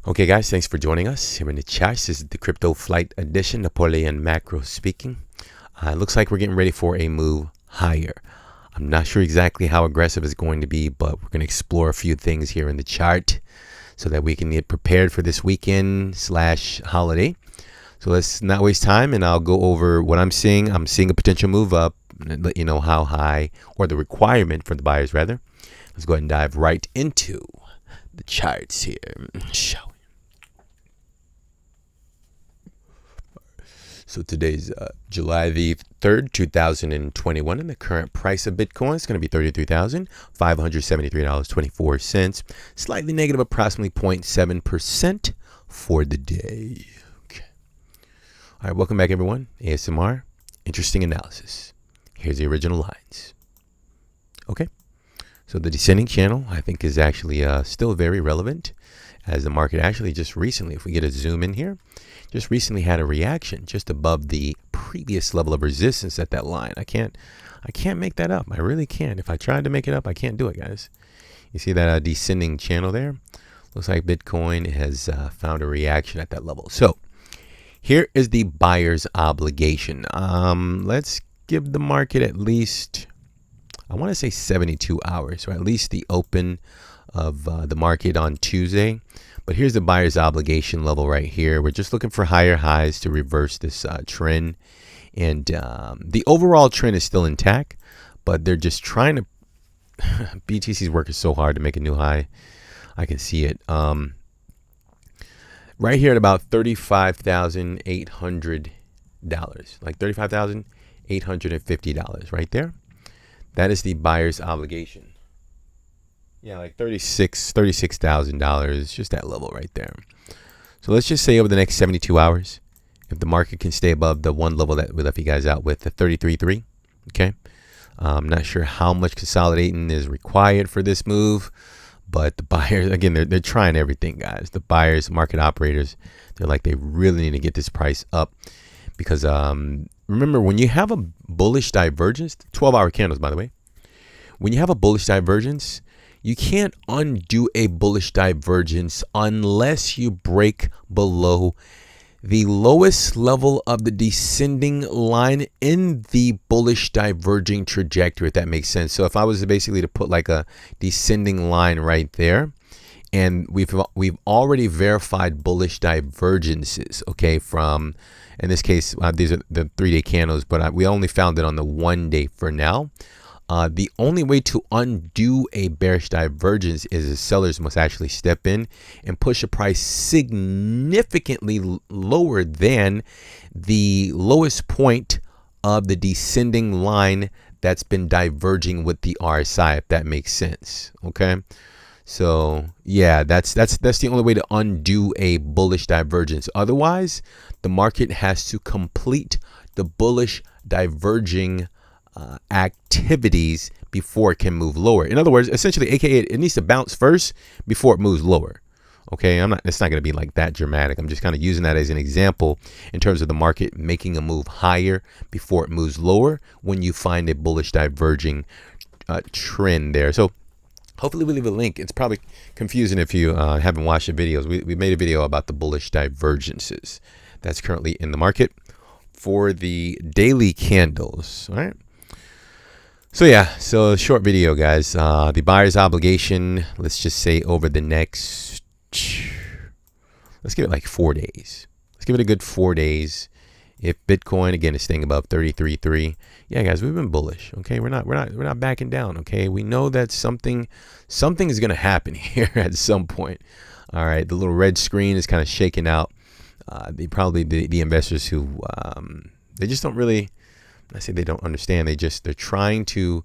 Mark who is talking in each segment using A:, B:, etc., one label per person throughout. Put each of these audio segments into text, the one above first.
A: Okay, guys, thanks for joining us here in the chat. This is the Crypto Flight Edition, Napolean Macro speaking. Looks like we're getting ready for a move higher. I'm not sure exactly how aggressive it's going to be, but we're going to explore a few things here in the chart so that we can get prepared for this weekend / holiday. So let's not waste time, and I'll go over what I'm seeing. I'm seeing a potential move up and let you know how high, or the requirement for the buyers rather. Let's go ahead and dive right into the charts here, shall we? So today's July the 3rd, 2021, and the current price of Bitcoin is going to be $33,573.24, slightly negative, approximately 0.7% for the day. Okay. All right, welcome back, everyone. ASMR, interesting analysis. Here's the original lines. Okay, so the descending channel, I think, is actually still very relevant, as the market actually just recently, if we get a zoom in here, just recently had a reaction just above the previous level of resistance at that line. I can't make that up. I really can't. If I tried to make it up, I can't do it, guys. You see that descending channel there? Looks like Bitcoin has found a reaction at that level. So here is the buyer's obligation. Let's give the market at least, I want to say 72 hours, or at least the open of the market on Tuesday. But here's the buyer's obligation level right here. We're just looking for higher highs to reverse this trend. And the overall trend is still intact, but they're just trying to, BTC's working so hard to make a new high. I can see it. Right here at about $35,800, like $35,850 right there. That is the buyer's obligation. Yeah, like $36,000, just that level right there. So let's just say over the next 72 hours, if the market can stay above the one level that we left you guys out with, the 33.3, okay? I'm not sure how much consolidating is required for this move, but the buyers, again, they're trying everything, guys. The buyers, market operators, they're like, they really need to get this price up because remember, when you have a bullish divergence, 12-hour candles, by the way, when you have a bullish divergence, you can't undo a bullish divergence unless you break below the lowest level of the descending line in the bullish diverging trajectory, if that makes sense. So if I was basically to put like a descending line right there, and we've already verified bullish divergences, okay, from, in this case, these are the 3-day candles, but we only found it on the 1 day for now. The only way to undo a bearish divergence is the sellers must actually step in and push a price significantly lower than the lowest point of the descending line that's been diverging with the RSI, if that makes sense. Okay, so yeah, that's the only way to undo a bullish divergence. Otherwise, the market has to complete the bullish diverging activities before it can move lower. In other words, essentially, aka it needs to bounce first before it moves lower. Okay, it's not going to be like that dramatic. I'm just kind of using that as an example in terms of the market making a move higher before it moves lower when you find a bullish diverging trend there. So hopefully we leave a link. It's probably confusing if you haven't watched the videos. We made a video about the bullish divergences that's currently in the market for the daily candles. All right. So yeah, so short video, guys. The buyer's obligation, let's just say over the next, let's give it like 4 days. Let's give it a good 4 days. If Bitcoin again is staying above 33.3, yeah, guys, we've been bullish. Okay, we're not backing down. Okay, we know that something is gonna happen here at some point. All right, the little red screen is kind of shaking out. The investors who they just don't really, I say they don't understand. They're trying to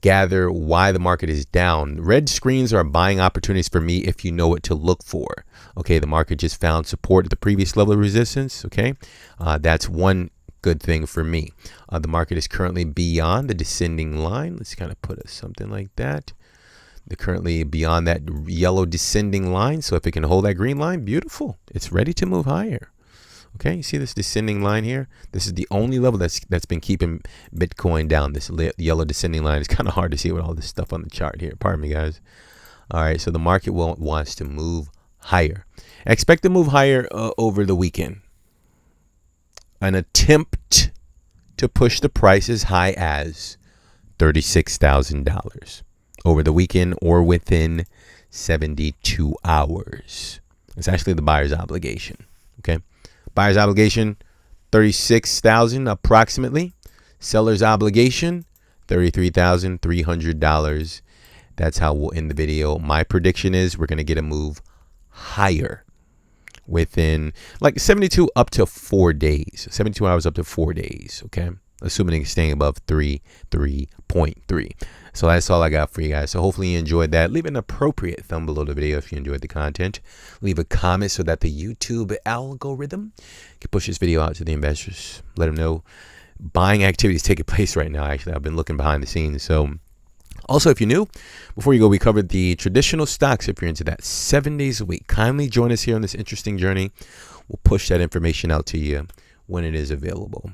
A: gather why the market is down. Red screens are buying opportunities for me if you know what to look for. Okay, the market just found support at the previous level of resistance. Okay, that's one good thing for me. The market is currently beyond the descending line. Let's kind of put something like that. They're currently beyond that yellow descending line. So if it can hold that green line, beautiful. It's ready to move higher. Okay, you see this descending line here? This is the only level that's been keeping Bitcoin down. This yellow descending line is kind of hard to see with all this stuff on the chart here. Pardon me, guys. All right, so the market wants to move higher. Expect to move higher over the weekend. An attempt to push the price as high as $36,000 over the weekend or within 72 hours. It's actually the buyer's obligation. Okay. Buyer's obligation, $36,000 approximately. Seller's obligation, $33,300. That's how we'll end the video. My prediction is we're going to get a move higher within like 72 up to 4 days. 72 hours up to 4 days. Okay. Assuming it's staying above 3.3. So that's all I got for you guys. So hopefully you enjoyed that. Leave an appropriate thumb below the video if you enjoyed the content. Leave a comment so that the YouTube algorithm can push this video out to the investors. Let them know buying activity is taking place right now. Actually, I've been looking behind the scenes. So also, if you're new, before you go, we covered the traditional stocks. If you're into that 7 days a week, kindly join us here on this interesting journey. We'll push that information out to you when it is available.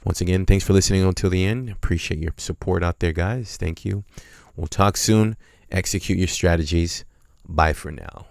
A: Once again, thanks for listening until the end. Appreciate your support out there, guys. Thank you. We'll talk soon. Execute your strategies. Bye for now.